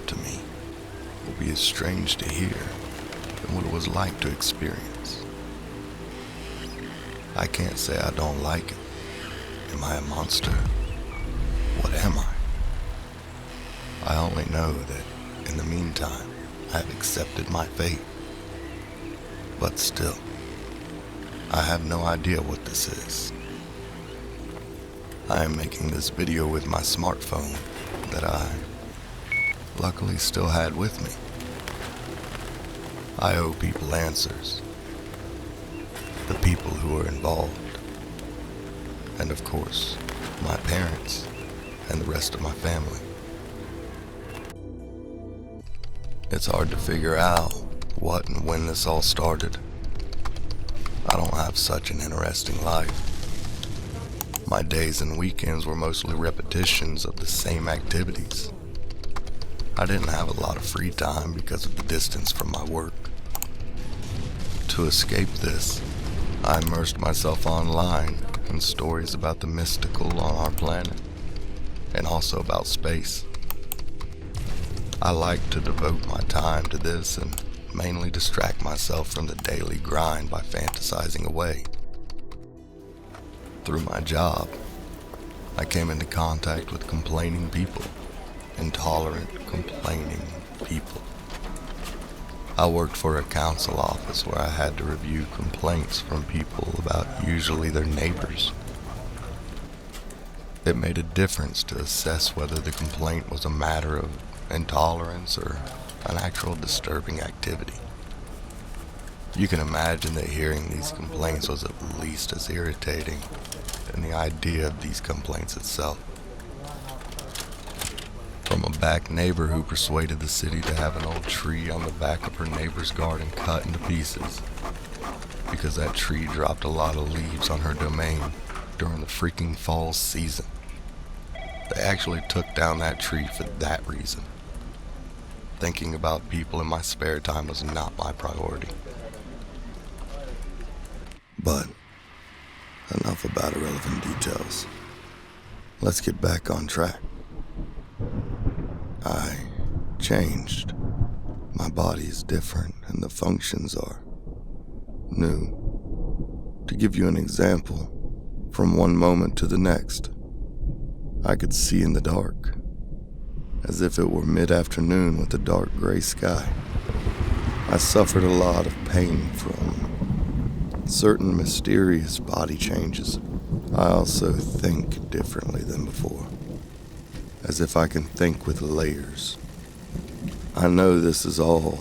described to me will be as strange to hear than what it was like to experience. I can't say I don't like it. Am I a monster? What am I? I only know that in the meantime, I have accepted my fate. But still, I have no idea what this is. I am making this video with my smartphone that I luckily still had with me. I owe people answers. The people who are involved. And of course, my parents and the rest of my family. It's hard to figure out what and when this all started. I don't have such an interesting life. My days and weekends were mostly repetitions of the same activities. I didn't have a lot of free time because of the distance from my work. To escape this, I immersed myself online in stories about the mystical on our planet, and also about space. I like to devote my time to this and mainly distract myself from the daily grind by fantasizing away. Through my job, I came into contact with complaining people, intolerant, complaining people. I worked for a council office where I had to review complaints from people about usually their neighbors. It made a difference to assess whether the complaint was a matter of intolerance or an actual disturbing activity. You can imagine that hearing these complaints was at least as irritating than the idea of these complaints itself. From a back neighbor who persuaded the city to have an old tree on the back of her neighbor's garden cut into pieces because that tree dropped a lot of leaves on her domain during the freaking fall season. They actually took down that tree for that reason. Thinking about people in my spare time was not my priority. But enough about irrelevant details. Let's get back on track. I changed. My body is different and the functions are new. To give you an example, from one moment to the next, I could see in the dark, as if it were mid-afternoon with a dark gray sky. I suffered a lot of pain from certain mysterious body changes. I also think differently than before, as if I can think with layers. I know this is all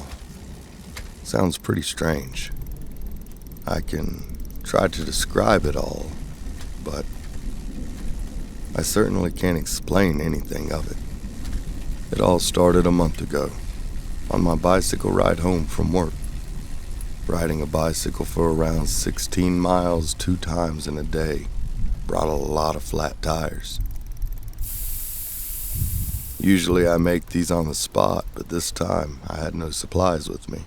sounds pretty strange. I can try to describe it all, but I certainly can't explain anything of it. It all started a month ago, on my bicycle ride home from work. Riding a bicycle for around 16 miles 2 times in a day brought a lot of flat tires. Usually I make these on the spot, but this time I had no supplies with me.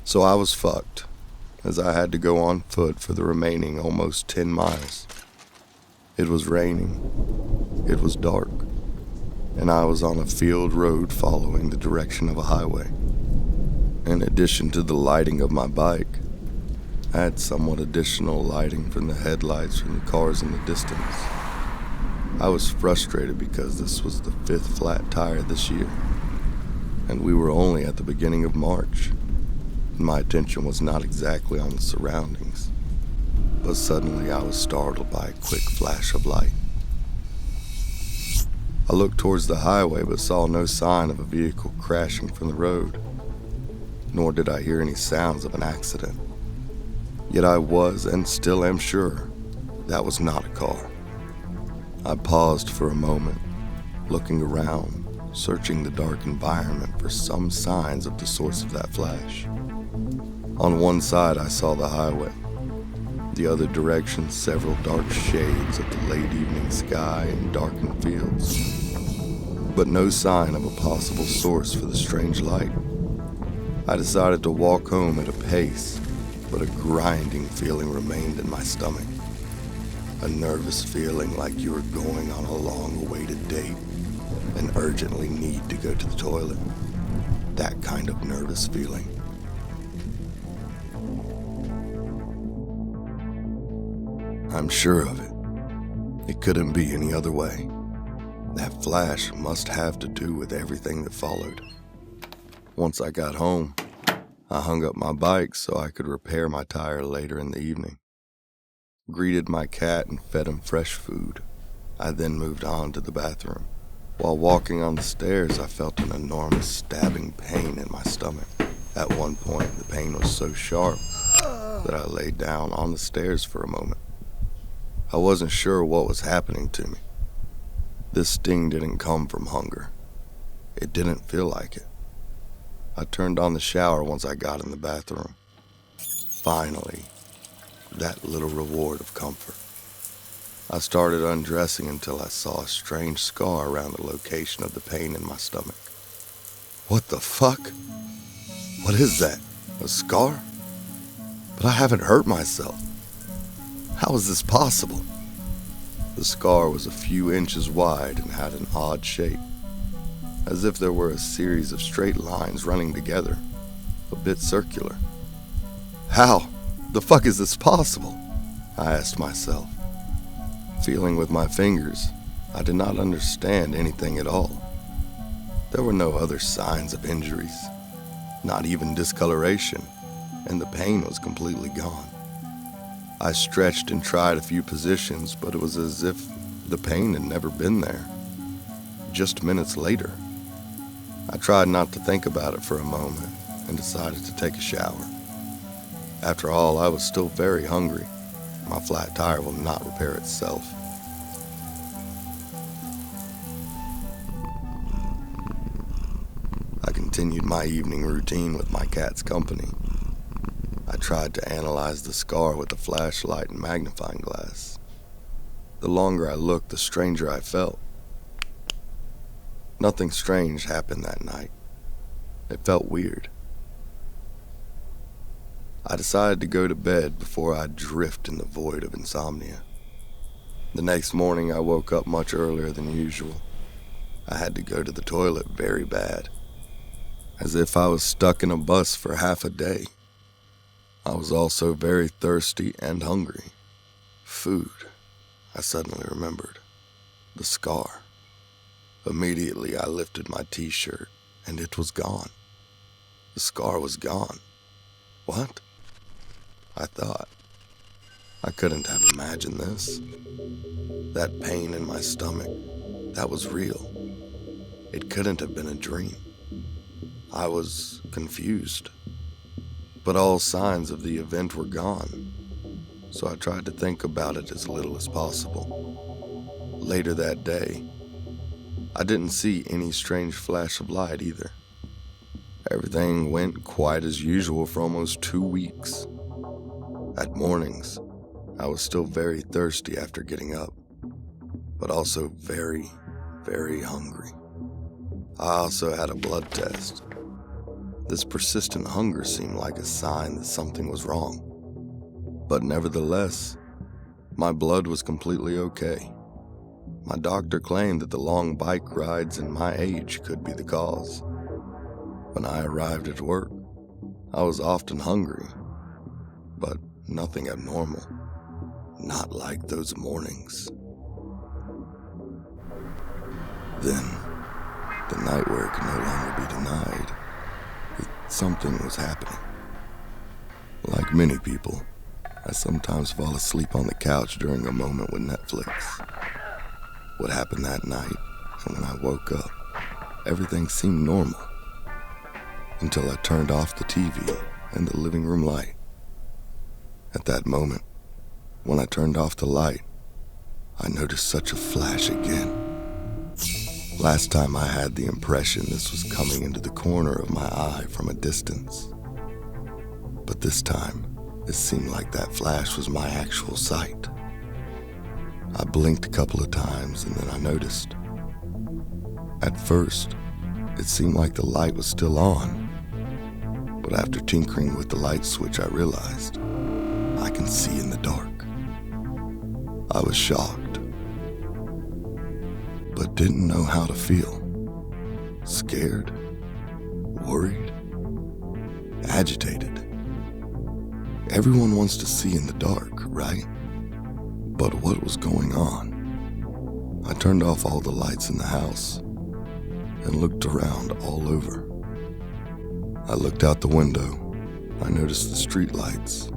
So I was fucked, as I had to go on foot for the remaining almost 10 miles. It was raining, it was dark, and I was on a field road following the direction of a highway. In addition to the lighting of my bike, I had somewhat additional lighting from the headlights from the cars in the distance. I was frustrated because this was the 5th flat tire this year, and we were only at the beginning of March. My attention was not exactly on the surroundings, but suddenly I was startled by a quick flash of light. I looked towards the highway but saw no sign of a vehicle crashing from the road, nor did I hear any sounds of an accident. Yet I was and still am sure that was not a car. I paused for a moment, looking around, searching the dark environment for some signs of the source of that flash. On one side I saw the highway, the other direction several dark shades of the late evening sky and darkened fields, but no sign of a possible source for the strange light. I decided to walk home at a pace, but a grinding feeling remained in my stomach. A nervous feeling like you were going on a long-awaited date. an urgently need to go to the toilet, that kind of nervous feeling. I'm sure of it. It couldn't be any other way. That flash must have to do with everything that followed. Once I got home, I hung up my bike so I could repair my tire later in the evening. Greeted my cat and fed him fresh food. I then moved on to the bathroom. While walking on the stairs, I felt an enormous stabbing pain in my stomach. At one point, the pain was so sharp that I laid down on the stairs for a moment. I wasn't sure what was happening to me. This sting didn't come from hunger. It didn't feel like it. I turned on the shower once I got in the bathroom. Finally, that little reward of comfort. I started undressing until I saw a strange scar around the location of the pain in my stomach. What the fuck? What is that? A scar? But I haven't hurt myself. How is this possible? The scar was a few inches wide and had an odd shape, as if there were a series of straight lines running together, a bit circular. How the fuck is this possible? I asked myself. Feeling with my fingers, I did not understand anything at all. There were no other signs of injuries, not even discoloration, and the pain was completely gone. I stretched and tried a few positions, but it was as if the pain had never been there. Just minutes later, I tried not to think about it for a moment and decided to take a shower. After all, I was still very hungry. My flat tire will not repair itself. I continued my evening routine with my cat's company. I tried to analyze the scar with a flashlight and magnifying glass. The longer I looked, the stranger I felt. Nothing strange happened that night. It felt weird. I decided to go to bed before I drift in the void of insomnia. The next morning, I woke up much earlier than usual. I had to go to the toilet very bad, as if I was stuck in a bus for half a day. I was also very thirsty and hungry. Food, I suddenly remembered. The scar. Immediately, I lifted my t-shirt, and it was gone. The scar was gone. What? I thought. I couldn't have imagined this. That pain in my stomach, that was real. It couldn't have been a dream. I was confused. But all signs of the event were gone, so I tried to think about it as little as possible. Later that day, I didn't see any strange flash of light either. Everything went quite as usual for almost 2 weeks. At mornings, I was still very thirsty after getting up, but also very, very hungry. I also had a blood test. This persistent hunger seemed like a sign that something was wrong. But nevertheless, my blood was completely okay. My doctor claimed that the long bike rides and my age could be the cause. When I arrived at work, I was often hungry, but nothing abnormal. Not like those mornings. Then, the night where it could no longer be denied, something was happening. Like many people, I sometimes fall asleep on the couch during a moment with Netflix. What happened that night, and when I woke up, everything seemed normal. Until I turned off the TV and the living room light. At that moment, when I turned off the light, I noticed such a flash again. Last time I had the impression this was coming into the corner of my eye from a distance. But this time, it seemed like that flash was my actual sight. I blinked a couple of times and then I noticed. At first, it seemed like the light was still on. But after tinkering with the light switch, I realized I can see in the dark. I was shocked, but didn't know how to feel. Scared? Worried? Agitated? Everyone wants to see in the dark, right? But what was going on? I turned off all the lights in the house and looked around all over. I looked out the window. I noticed the street lights,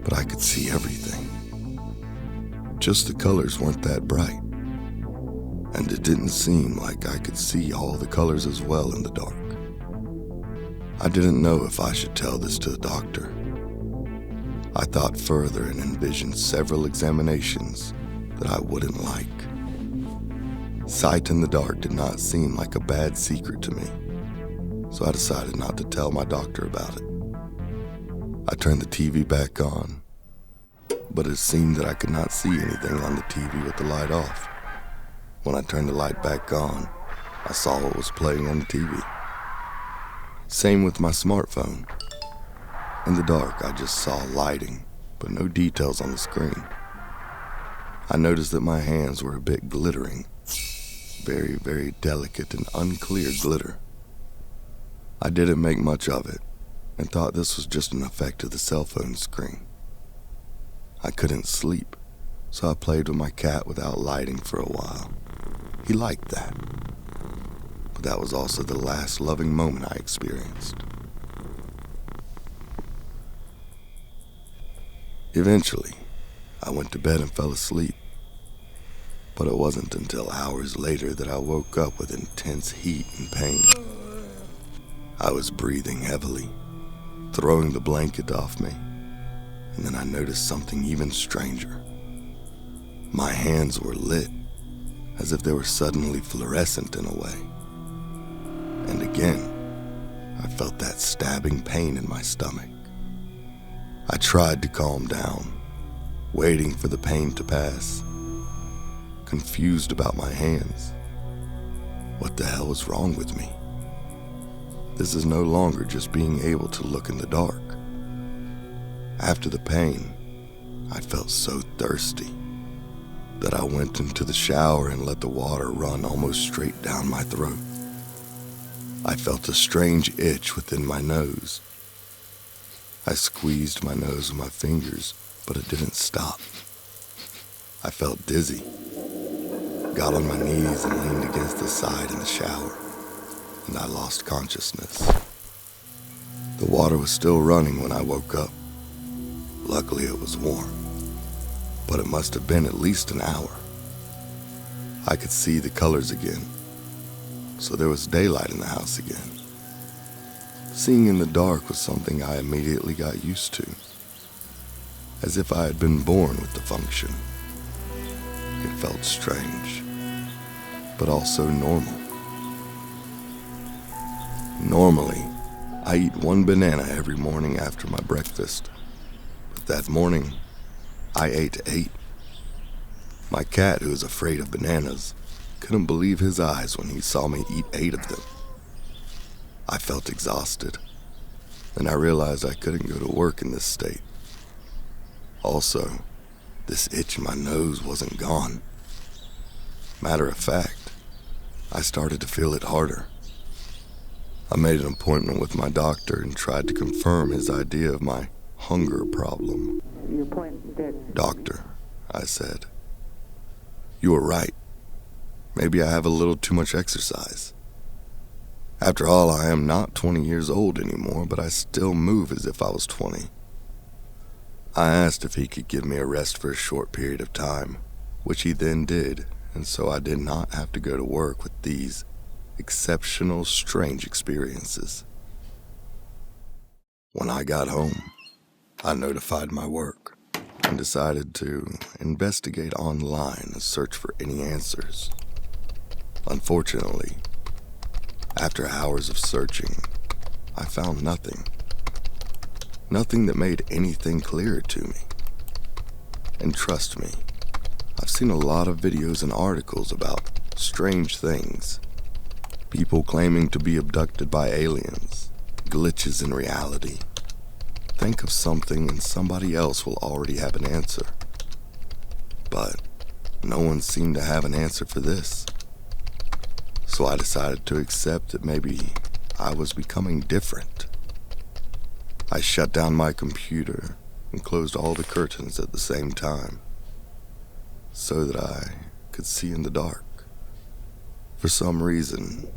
but I could see everything. Just the colors weren't that bright, and it didn't seem like I could see all the colors as well in the dark. I didn't know if I should tell this to the doctor. I thought further and envisioned several examinations that I wouldn't like. Sight in the dark did not seem like a bad secret to me, so I decided not to tell my doctor about it. I turned the TV back on, but it seemed that I could not see anything on the TV with the light off. When I turned the light back on, I saw what was playing on the TV. Same with my smartphone. In the dark, I just saw lighting, but no details on the screen. I noticed that my hands were a bit glittering. Very, very delicate and unclear glitter. I didn't make much of it and thought this was just an effect of the cell phone screen. I couldn't sleep, so I played with my cat without lighting for a while. He liked that. But that was also the last loving moment I experienced. Eventually, I went to bed and fell asleep. But it wasn't until hours later that I woke up with intense heat and pain. I was breathing heavily, throwing the blanket off me, and then I noticed something even stranger. My hands were lit, as if they were suddenly fluorescent in a way. And again, I felt that stabbing pain in my stomach. I tried to calm down, waiting for the pain to pass, confused about my hands. What the hell was wrong with me? This is no longer just being able to look in the dark. After the pain, I felt so thirsty that I went into the shower and let the water run almost straight down my throat. I felt a strange itch within my nose. I squeezed my nose with my fingers, but it didn't stop. I felt dizzy, got on my knees and leaned against the side in the shower, and I lost consciousness. The water was still running when I woke up. Luckily, it was warm, but it must have been at least an hour. I could see the colors again, so there was daylight in the house again. Seeing in the dark was something I immediately got used to, as if I had been born with the function. It felt strange, but also normal. Normally, I eat one banana every morning after my breakfast. That morning, I ate 8. My cat, who is afraid of bananas, couldn't believe his eyes when he saw me eat 8 of them. I felt exhausted, and I realized I couldn't go to work in this state. Also, this itch in my nose wasn't gone. Matter of fact, I started to feel it harder. I made an appointment with my doctor and tried to confirm his idea of my hunger problem. Doctor, I said, you were right. Maybe I have a little too much exercise. After all, I am not 20 years old anymore, but I still move as if I was 20. I asked if he could give me a rest for a short period of time, which he then did, and so I did not have to go to work with these exceptional, strange experiences. When I got home, I notified my work and decided to investigate online and search for any answers. Unfortunately, after hours of searching, I found nothing. Nothing that made anything clearer to me. And trust me, I've seen a lot of videos and articles about strange things. People claiming to be abducted by aliens, glitches in reality. Think of something and somebody else will already have an answer. But no one seemed to have an answer for this. So I decided to accept that maybe I was becoming different. I shut down my computer and closed all the curtains at the same time so that I could see in the dark. For some reason,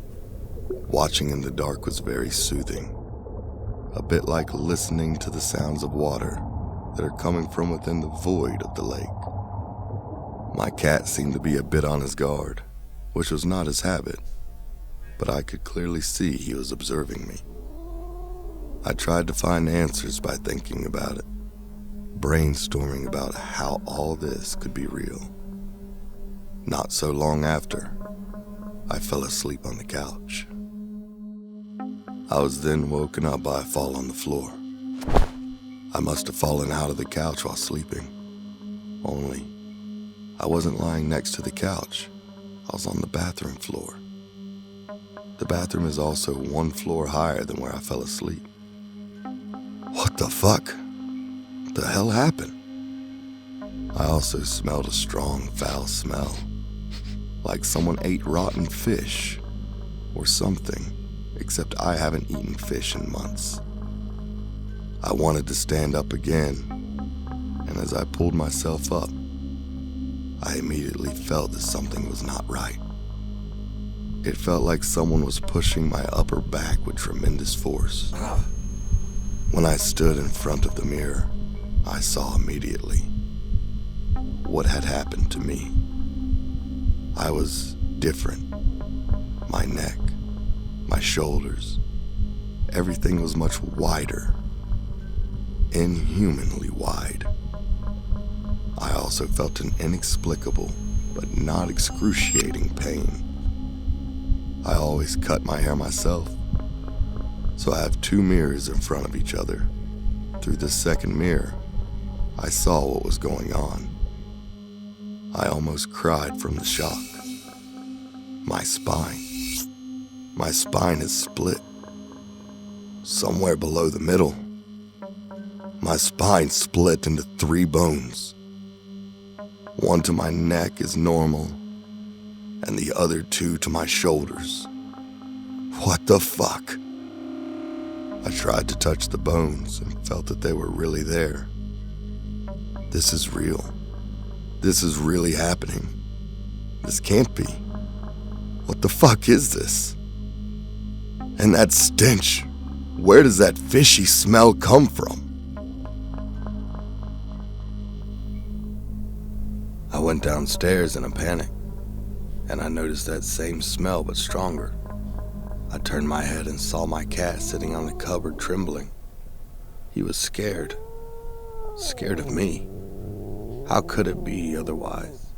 watching in the dark was very soothing, a bit like listening to the sounds of water that are coming from within the void of the lake. My cat seemed to be a bit on his guard, which was not his habit, but I could clearly see he was observing me. I tried to find answers by thinking about it, brainstorming about how all this could be real. Not so long after, I fell asleep on the couch. I was then woken up by a fall on the floor. I must have fallen out of the couch while sleeping, only I wasn't lying next to the couch. I was on the bathroom floor. The bathroom is also 1 floor higher than where I fell asleep. What the fuck? What the hell happened? I also smelled a strong, foul smell, like someone ate rotten fish or something, except I haven't eaten fish in months. I wanted to stand up again, and as I pulled myself up, I immediately felt that something was not right. It felt like someone was pushing my upper back with tremendous force. When I stood in front of the mirror, I saw immediately what had happened to me. I was different. My neck, my shoulders, everything was much wider, inhumanly wide. I also felt an inexplicable but not excruciating pain. I always cut my hair myself, so I have 2 mirrors in front of each other. Through the second mirror, I saw what was going on. I almost cried from the shock. My spine is split. Somewhere below the middle, my spine split into 3 bones. One to my neck is normal, and the other 2 to my shoulders. What the fuck? I tried to touch the bones and felt that they were really there. This is real. This is really happening. This can't be. What the fuck is this? And that stench, where does that fishy smell come from? I went downstairs in a panic, and I noticed that same smell but stronger. I turned my head and saw my cat sitting on the cupboard trembling. He was scared. Scared of me. How could it be otherwise?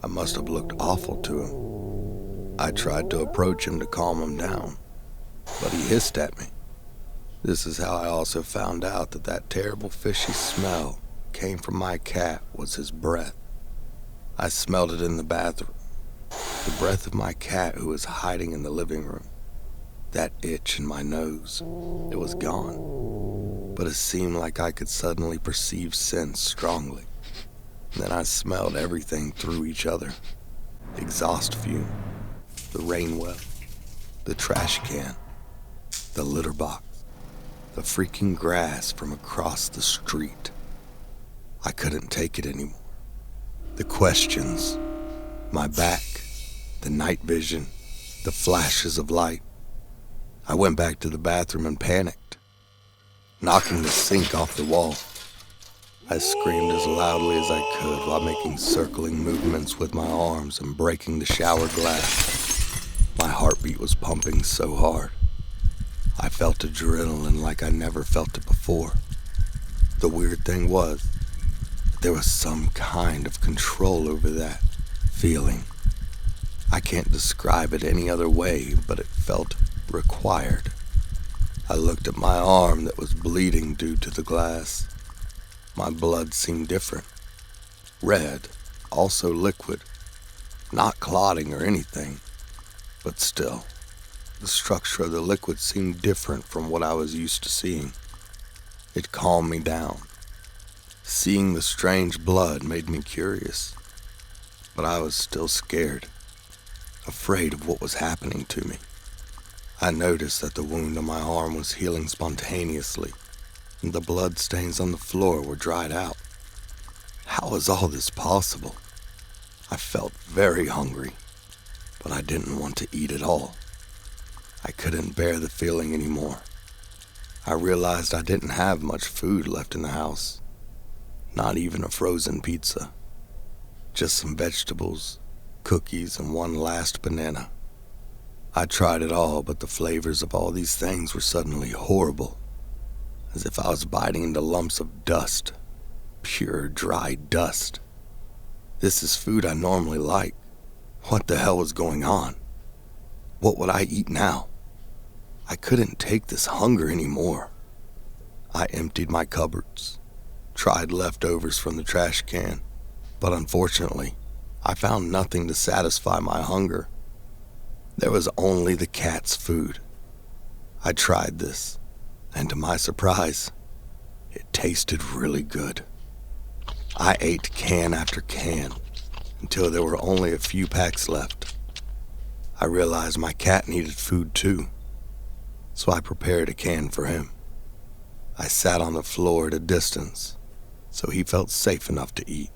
I must have looked awful to him. I tried to approach him to calm him down, but he hissed at me. This is how I also found out that that terrible fishy smell came from my cat was his breath. I smelled it in the bathroom. The breath of my cat who was hiding in the living room. That itch in my nose, it was gone. But it seemed like I could suddenly perceive scents strongly. Then I smelled everything through each other. Exhaust fume, the rain well, the trash can, the litter box, the freaking grass from across the street. I couldn't take it anymore. The questions, my back, the night vision, the flashes of light. I went back to the bathroom and panicked, knocking the sink off the wall. I screamed as loudly as I could while making circling movements with my arms and breaking the shower glass. My heartbeat was pumping so hard. I felt adrenaline like I never felt it before. The weird thing was, there was some kind of control over that feeling. I can't describe it any other way, but it felt required. I looked at my arm that was bleeding due to the glass. My blood seemed different. Red, also liquid. Not clotting or anything, but still, the structure of the liquid seemed different from what I was used to seeing. It calmed me down. Seeing the strange blood made me curious, but I was still scared. afraid of what was happening to me. I noticed that the wound on my arm was healing spontaneously, and the blood stains on the floor were dried out. How was all this possible? I felt very hungry, but I didn't want to eat at all. I couldn't bear the feeling anymore. I realized I didn't have much food left in the house. Not even a frozen pizza. Just some vegetables, cookies, and one last banana. I tried it all, but the flavors of all these things were suddenly horrible. As if I was biting into lumps of dust. Pure, dry dust. This is food I normally like. What the hell was going on? What would I eat now? I couldn't take this hunger anymore. I emptied my cupboards, tried leftovers from the trash can, but unfortunately, I found nothing to satisfy my hunger. There was only the cat's food. I tried this, and to my surprise, it tasted really good. I ate can after can until there were only a few packs left. I realized my cat needed food too, so I prepared a can for him. I sat on the floor at a distance so he felt safe enough to eat.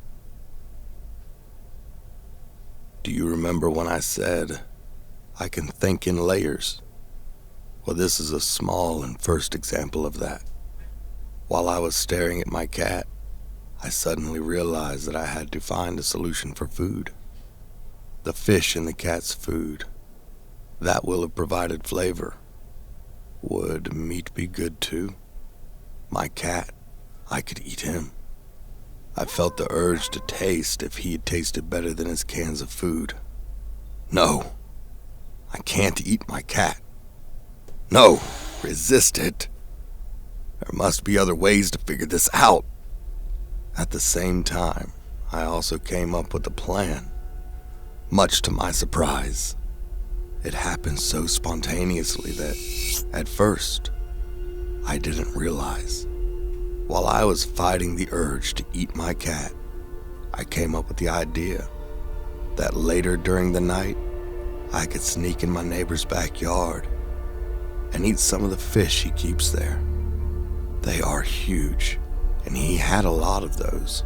Do you remember when I said, I can think in layers? Well, this is a small and first example of that. While I was staring at my cat, I suddenly realized that I had to find a solution for food. The fish in the cat's food. That will have provided flavor. Would meat be good too? My cat, I could eat him. I felt the urge to taste if he had tasted better than his cans of food. No, I can't eat my cat. No, resist it. There must be other ways to figure this out. At the same time, I also came up with a plan. Much to my surprise, it happened so spontaneously that, at first, I didn't realize. While I was fighting the urge to eat my cat, I came up with the idea that later during the night, I could sneak in my neighbor's backyard and eat some of the fish he keeps there. They are huge, and he had a lot of those.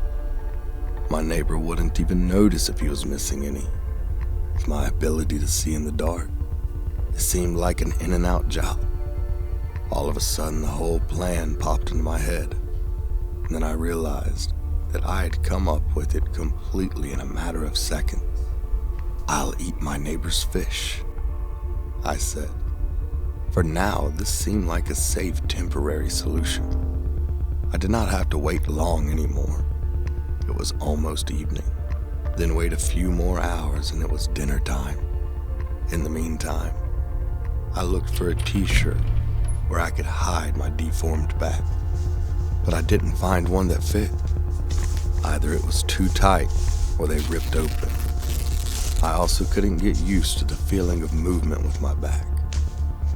My neighbor wouldn't even notice if he was missing any. With my ability to see in the dark, it seemed like an in and out job. All of a sudden, the whole plan popped into my head, and then I realized that I had come up with it completely in a matter of seconds. I'll eat my neighbor's fish, I said. For now, this seemed like a safe temporary solution. I did not have to wait long anymore. It was almost evening. Then wait a few more hours and it was dinner time. In the meantime, I looked for a t-shirt where I could hide my deformed back, but I didn't find one that fit. Either it was too tight or they ripped open. I also couldn't get used to the feeling of movement with my back.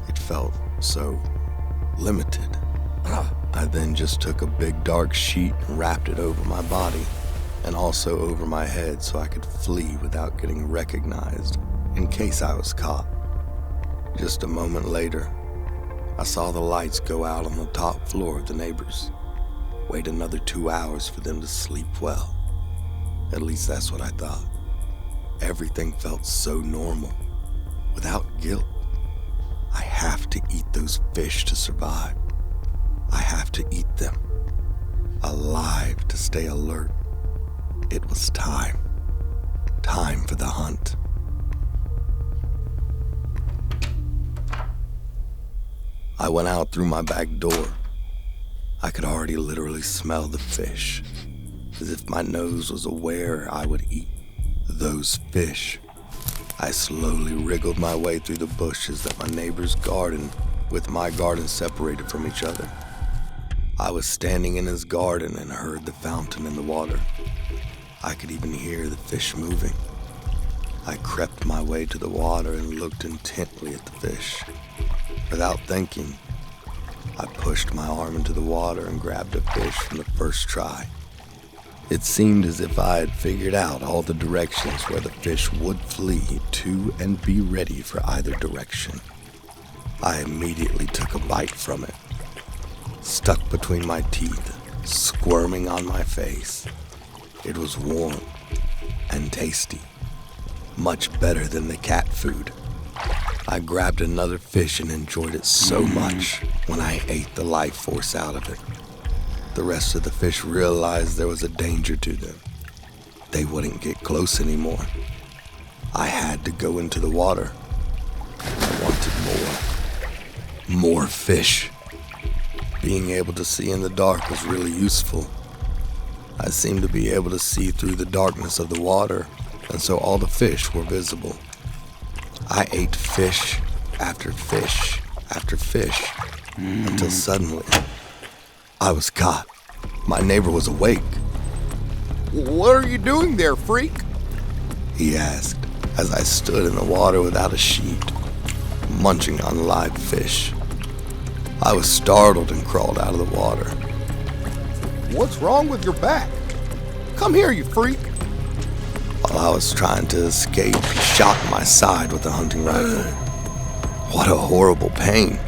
It felt so limited. I then just took a big dark sheet and wrapped it over my body and also over my head so I could flee without getting recognized in case I was caught. Just a moment later, I saw the lights go out on the top floor of the neighbors. Wait another 2 hours for them to sleep well. At least that's what I thought. Everything felt so normal, without guilt. I have to eat those fish to survive. I have to eat them, alive to stay alert. It was time for the hunt. I went out through my back door. I could already literally smell the fish, as if my nose was aware I would eat those fish. I slowly wriggled my way through the bushes that my neighbor's garden with my garden separated from each other. I was standing in his garden and heard the fountain in the water. I could even hear the fish moving. I crept my way to the water and looked intently at the fish. Without thinking, I pushed my arm into the water and grabbed a fish from the first try. It seemed as if I had figured out all the directions where the fish would flee to and be ready for either direction. I immediately took a bite from it, stuck between my teeth, squirming on my face. It was warm and tasty, much better than the cat food. I grabbed another fish and enjoyed it so much when I ate the life force out of it. The rest of the fish realized there was a danger to them. They wouldn't get close anymore. I had to go into the water. I wanted more fish. Being able to see in the dark was really useful. I seemed to be able to see through the darkness of the water, and so all the fish were visible. I ate fish after fish after fish until suddenly I was caught. My neighbor was awake. "What are you doing there, freak?" he asked as I stood in the water without a sheet, munching on live fish. I was startled and crawled out of the water. "What's wrong with your back? Come here, you freak." While I was trying to escape, he shot my side with a hunting rifle. What a horrible pain.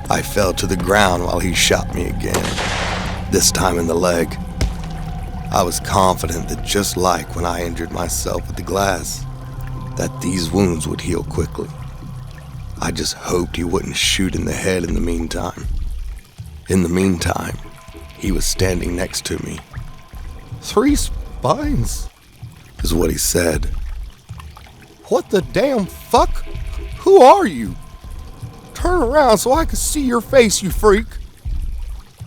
I fell to the ground while he shot me again, this time in the leg. I was confident that just like when I injured myself with the glass, that these wounds would heal quickly. I just hoped he wouldn't shoot in the head in the meantime. In the meantime, he was standing next to me. "3 spines? Is what he said. What the damn fuck? Who are you? Turn around so I can see your face, you freak."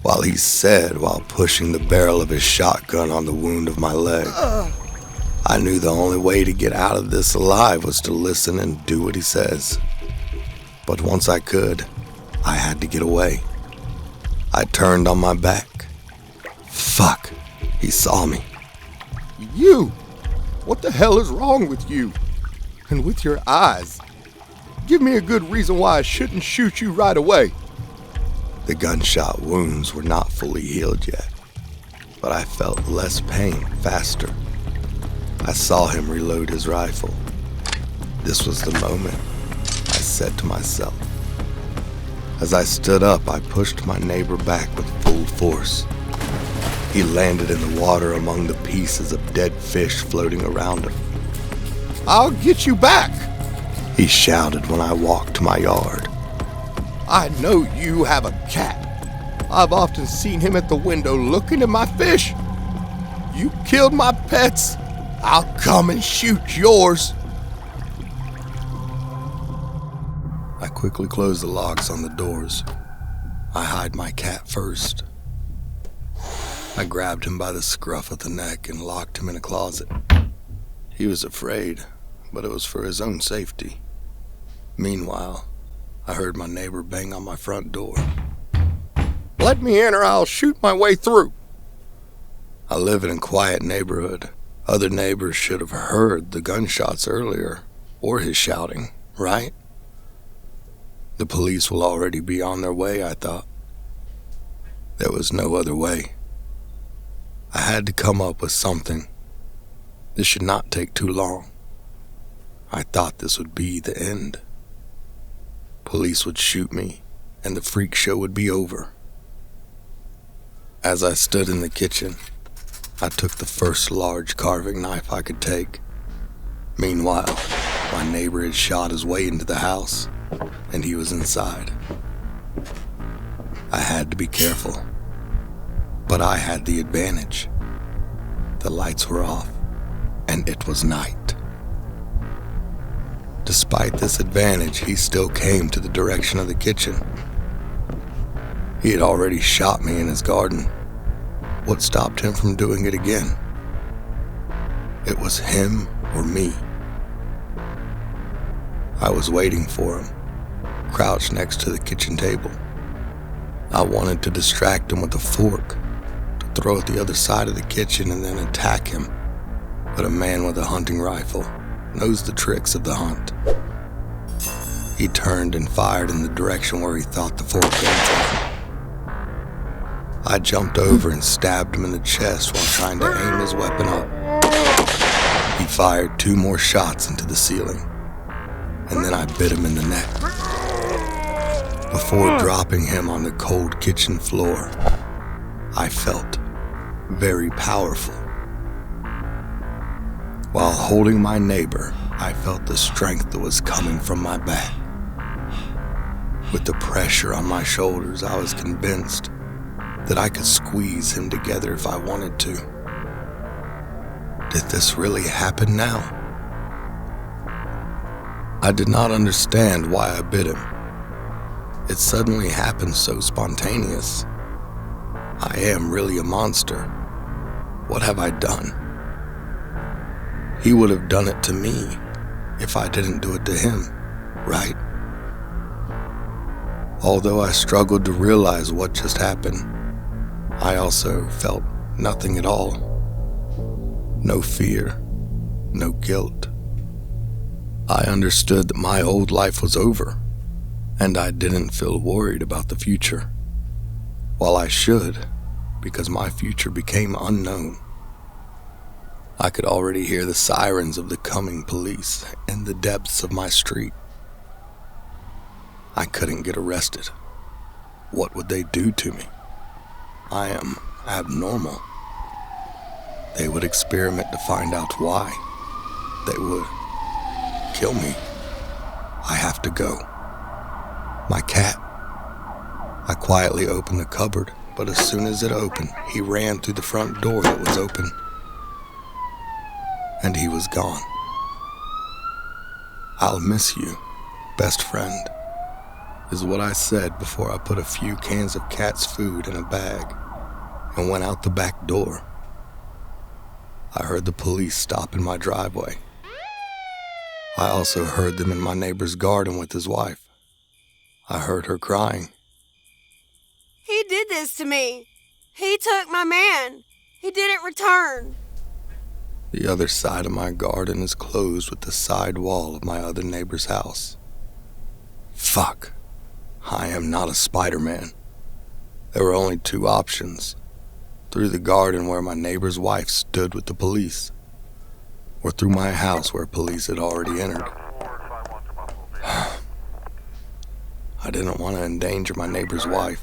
While he said while pushing the barrel of his shotgun on the wound of my leg. I knew the only way to get out of this alive was to listen and do what he says. But once I could, I had to get away. I turned on my back. Fuck, he saw me. "You! What the hell is wrong with you? And with your eyes? Give me a good reason why I shouldn't shoot you right away." The gunshot wounds were not fully healed yet, but I felt less pain faster. I saw him reload his rifle. This was the moment, I said to myself. As I stood up, I pushed my neighbor back with full force. He landed in the water among the pieces of dead fish floating around him. "I'll get you back," he shouted when I walked to my yard. "I know you have a cat. I've often seen him at the window looking at my fish. You killed my pets. I'll come and shoot yours." I quickly closed the locks on the doors. I hid my cat first. I grabbed him by the scruff of the neck and locked him in a closet. He was afraid, but it was for his own safety. Meanwhile, I heard my neighbor bang on my front door. "Let me in or I'll shoot my way through." I live in a quiet neighborhood. Other neighbors should have heard the gunshots earlier, or his shouting, right? The police will already be on their way, I thought. There was no other way. I had to come up with something. This should not take too long. I thought this would be the end. Police would shoot me, and the freak show would be over. As I stood in the kitchen, I took the first large carving knife I could take. Meanwhile, my neighbor had shot his way into the house, and he was inside. I had to be careful, but I had the advantage. The lights were off, and it was night. Despite this advantage, he still came to the direction of the kitchen. He had already shot me in his garden. What stopped him from doing it again? It was him or me. I was waiting for him, crouched next to the kitchen table. I wanted to distract him with a fork, to throw at the other side of the kitchen and then attack him. But a man with a hunting rifle knows the tricks of the hunt. He turned and fired in the direction where he thought the fork came from. I jumped over and stabbed him in the chest while trying to aim his weapon up. He fired 2 more shots into the ceiling, and then I bit him in the neck. Before dropping him on the cold kitchen floor, I felt very powerful. While holding my neighbor, I felt the strength that was coming from my back. With the pressure on my shoulders, I was convinced that I could squeeze him together if I wanted to. Did this really happen now? I did not understand why I bit him. It suddenly happened so spontaneous. I am really a monster. What have I done? He would have done it to me if I didn't do it to him, right? Although I struggled to realize what just happened, I also felt nothing at all. No fear, no guilt. I understood that my old life was over, and I didn't feel worried about the future. While I should, because my future became unknown. I could already hear the sirens of the coming police in the depths of my street. I couldn't get arrested. What would they do to me? I am abnormal. They would experiment to find out why. They would kill me. I have to go. My cat. I quietly opened the cupboard, but as soon as it opened, he ran through the front door that was open. And he was gone. I'll miss you, best friend, is what I said before I put a few cans of cat's food in a bag and went out the back door. I heard the police stop in my driveway. I also heard them in my neighbor's garden with his wife. I heard her crying. He did this to me. He took my man. He didn't return. The other side of my garden is closed with the side wall of my other neighbor's house. Fuck. I am not a Spider-Man. There were only 2 options. Through the garden where my neighbor's wife stood with the police, or through my house where police had already entered. I didn't want to endanger my neighbor's wife.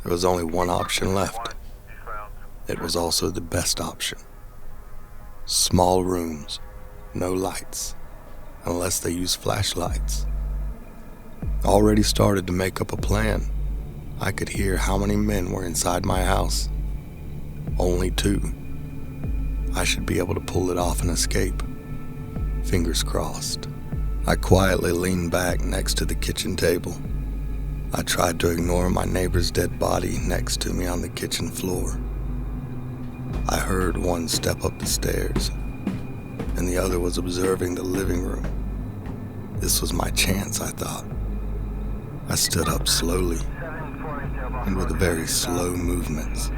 There was only one option left. It was also the best option. Small rooms, no lights, unless they use flashlights. Already started to make up a plan. I could hear how many men were inside my house. Only 2. I should be able to pull it off and escape. Fingers crossed. I quietly leaned back next to the kitchen table. I tried to ignore my neighbor's dead body next to me on the kitchen floor. I heard one step up the stairs, and the other was observing the living room. This was my chance, I thought. I stood up slowly, and with very slow movements,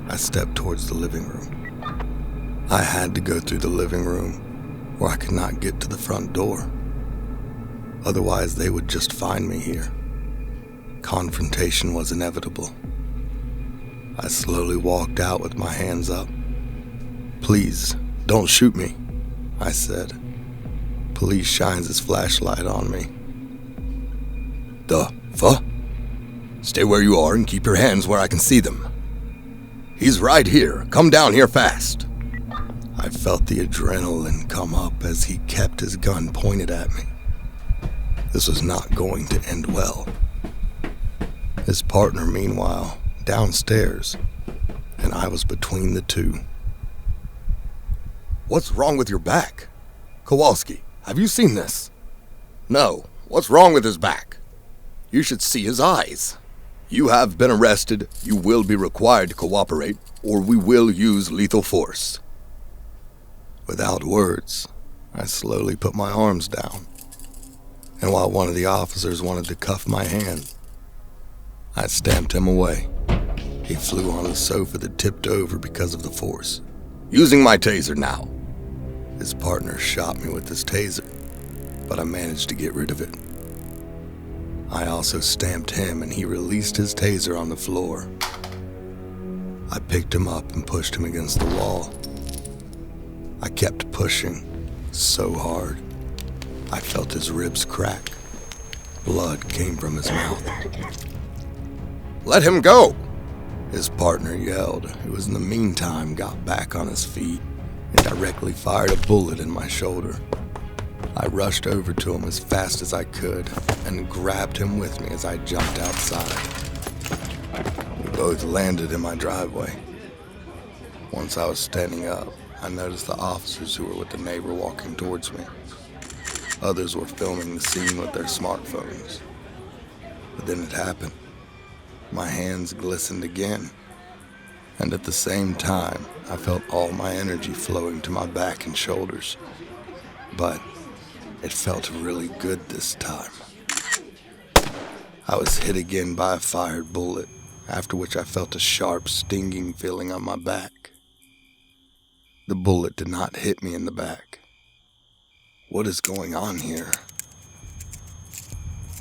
I stepped towards the living room. I had to go through the living room, or I could not get to the front door. Otherwise, they would just find me here. Confrontation was inevitable. I slowly walked out with my hands up. "Please, don't shoot me," I said. Police shines his flashlight on me. "The fuck? Stay where you are and keep your hands where I can see them. He's right here. Come down here fast." I felt the adrenaline come up as he kept his gun pointed at me. This was not going to end well. His partner, meanwhile, downstairs, and I was between the 2. "What's wrong with your back? Kowalski, have you seen this?" "No. What's wrong with his back? You should see his eyes. You have been arrested. You will be required to cooperate, or we will use lethal force." Without words, I slowly put my arms down, and while one of the officers wanted to cuff my hand, I stamped him away. He flew on the sofa that tipped over because of the force. "Using my taser now." His partner shot me with his taser, but I managed to get rid of it. I also stamped him, and he released his taser on the floor. I picked him up and pushed him against the wall. I kept pushing so hard, I felt his ribs crack. Blood came from his mouth. "Let him go!" his partner yelled, who in the meantime got back on his feet and directly fired a bullet in my shoulder. I rushed over to him as fast as I could and grabbed him with me as I jumped outside. We both landed in my driveway. Once I was standing up, I noticed the officers who were with the neighbor walking towards me. Others were filming the scene with their smartphones. But then it happened. My hands glistened again, and at the same time, I felt all my energy flowing to my back and shoulders. But it felt really good this time. I was hit again by a fired bullet, after which I felt a sharp, stinging feeling on my back. The bullet did not hit me in the back. What is going on here?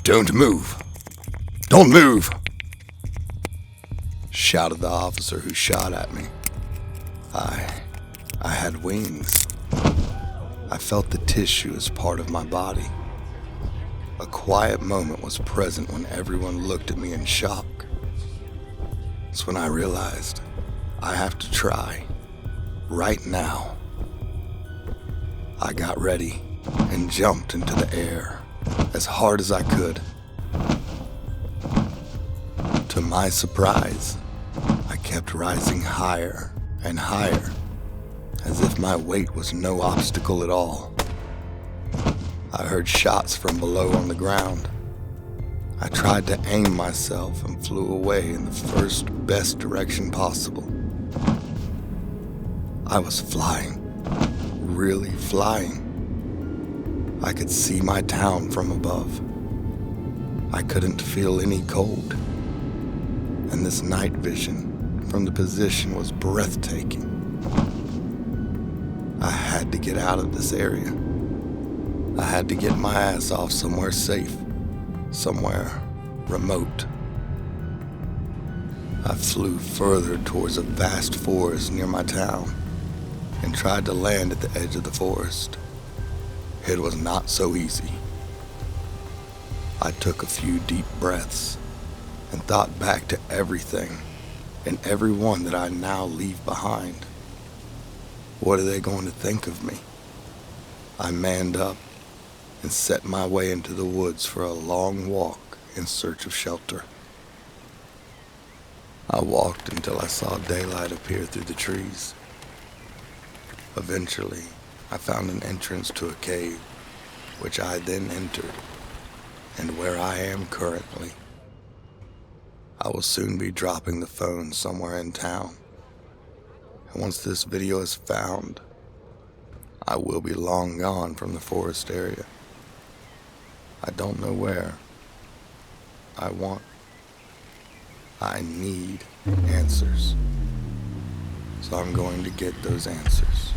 "Don't move! Don't move!" shouted the officer who shot at me. I had wings. I felt the tissue as part of my body. A quiet moment was present when everyone looked at me in shock. It's when I realized I have to try right now. I got ready and jumped into the air as hard as I could. To my surprise, I kept rising higher and higher, as if my weight was no obstacle at all. I heard shots from below on the ground. I tried to aim myself and flew away in the first best direction possible. I was flying, really flying. I could see my town from above. I couldn't feel any cold. And this night vision from the position was breathtaking. I had to get out of this area. I had to get my ass off somewhere safe, somewhere remote. I flew further towards a vast forest near my town and tried to land at the edge of the forest. It was not so easy. I took a few deep breaths and thought back to everything and everyone that I now leave behind. What are they going to think of me? I manned up and set my way into the woods for a long walk in search of shelter. I walked until I saw daylight appear through the trees. Eventually, I found an entrance to a cave, which I then entered, and where I am currently. I will soon be dropping the phone somewhere in town, and once this video is found, I will be long gone from the forest area. I don't know where. I need answers. So I'm going to get those answers.